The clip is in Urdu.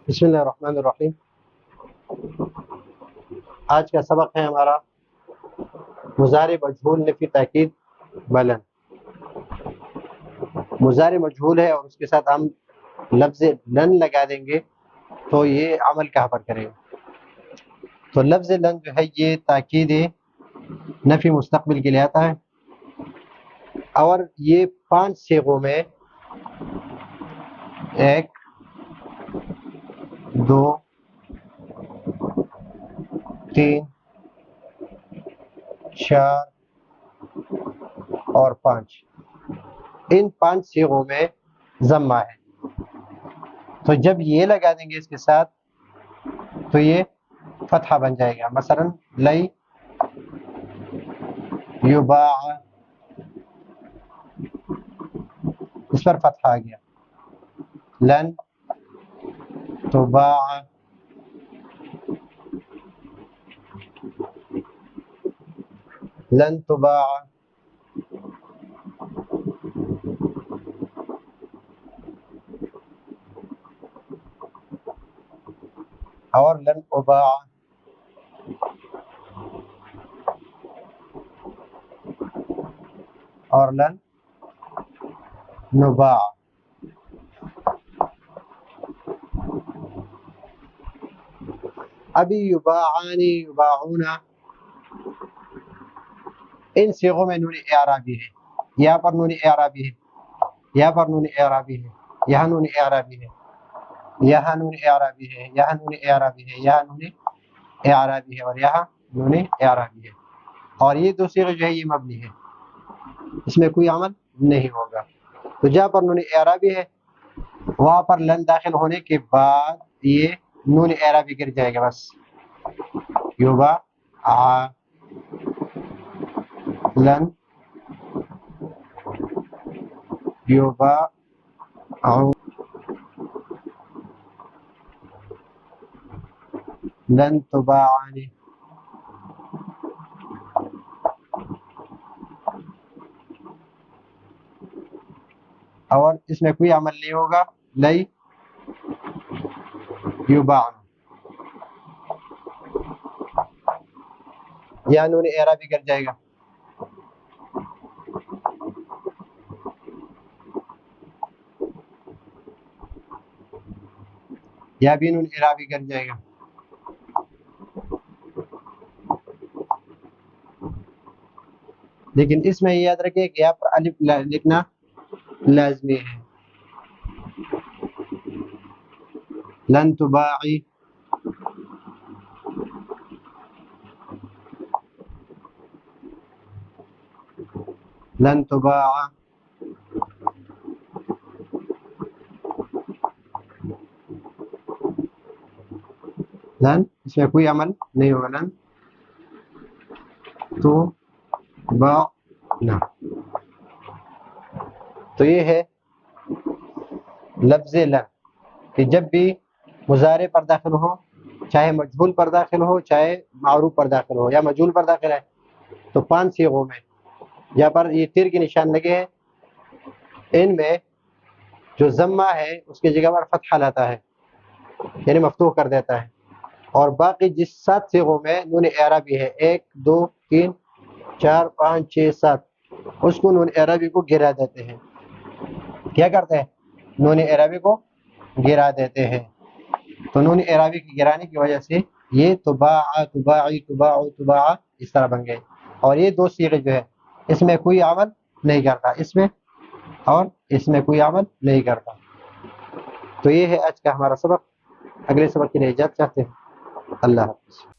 بسم اللہ الرحمن الرحیم۔ آج کا سبق ہے ہمارا مضارع مجہول نفی تاکید بلن۔ مضارع مجہول ہے اور اس کے ساتھ ہم لفظ لن لگا دیں گے تو یہ عمل کہاں پر کرے گا؟ تو لفظ لن جو ہے یہ تاکید نفی مستقبل کے لیے آتا ہے اور یہ 5 صیغوں میں 1 2 3 4 اور 5 ان 5 صیغوں میں ضمہ ہے۔ تو جب یہ لگا دیں گے اس کے ساتھ تو یہ فتحہ بن جائے گا۔ مثلا لئی یباع، اس پر فتحہ آ گیا۔ لن تباع، لن تباع، اور لن اباع، اور لن نباع۔ ابھی یباعانی یباعون ان صیغوں میں نون اعرابی ہے۔ یہاں پر نون اعرابی ہے، یہاں پر نون اعرابی ہے، یہاں نون اعرابی ہے، یہاں نون اعرابی ہے، یہاں نون اعرابی ہے، یہاں نون اعرابی ہے، اور یہاں نون اعرابی ہے۔ اور یہ دو صیغے جو ہے یہ مبنی ہے، اس میں کوئی عمل نہیں ہوگا۔ تو جہاں پر نون اعرابی ہے وہاں پر لن داخل ہونے کے بعد یہ نون اعرابی گر جائے گا، بس یوبا لن یوبا لن تباعنی۔ اور اس میں کوئی عمل نہیں ہوگا، لئی یباع، یا نون اعرابی گر جائے گا۔ یا بھی نون اعرابی گر جائے گا۔ لیکن اس میں یاد رکھیں کہ یہاں پر الف لکھنا لازمی ہے۔ لن تباعی، لن تباع، لن اس میں کوئی عمل نہیں ہوگا، لن تباعنا۔ تو یہ ہے لفظ لن کہ جب بھی مضارع پر داخل ہو، چاہے مجہول پر داخل ہو چاہے معروف پر داخل ہو یا مجہول پر داخل ہے، تو 5 صیغوں میں جہاں پر یہ تیر کے نشان لگے ہیں ان میں جو ضمہ ہے اس کی جگہ پر فتحہ لاتا ہے، یعنی مفتوح کر دیتا ہے، اور باقی جس 7 صیغوں میں نون اعرابی ہے 1 2 3 4 5 6 7 اس کو نون اعرابی کو گرا دیتے ہیں۔ کیا کرتے ہیں؟ نون اعرابی کو گرا دیتے ہیں۔ تو نون اعرابی کی گرانے کی وجہ سے یہ تباع تباعی تباع تباع اس طرح بن گئے۔ اور یہ 2 صیغے جو ہے اس میں کوئی عمل نہیں کرتا، اس میں اور اس میں کوئی عمل نہیں کرتا۔ تو یہ ہے آج کا ہمارا سبق۔ اگلے سبق کے لیے اجازت چاہتے ہیں۔ اللہ حافظ۔